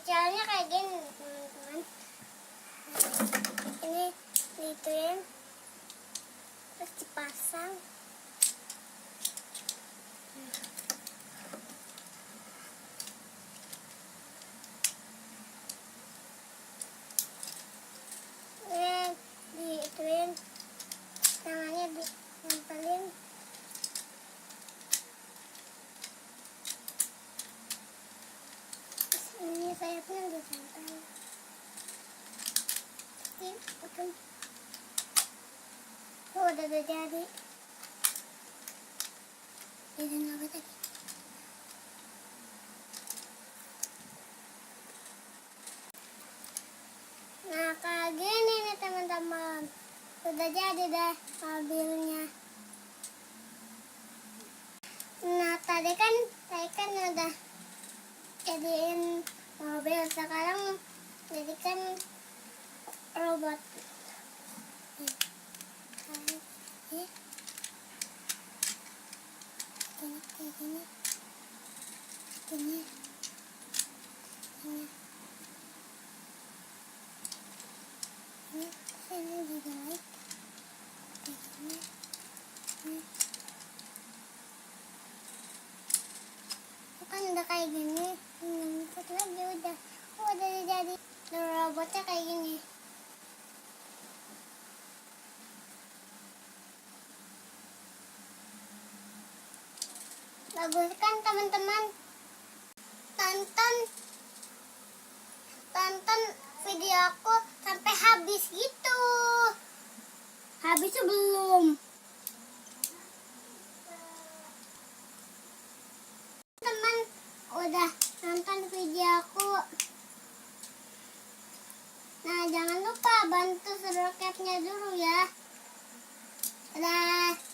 caranya kayak gini teman-teman. Ini dituin, terus dipasang. Dituin, tangannya ditempelin. Terus ini sayapnya ditempel. Oh, udah jadi. Jadi apa tadi? Nah, kayak gini nih teman-teman. Udah jadi deh mobilnya. Nah, tadi kan udah jadiin mobil, sekarang jadikan robot. Ini juga naik. Kan udah kayak gini. Satu lagi udah. Oh, udah jadi robotnya kayak gini. Bagus kan teman-teman? Tonton video aku sampai habis gitu. Habisnya belum. Teman udah nonton video aku. Nah, jangan lupa bantu subscribe-nya dulu ya. Dadah.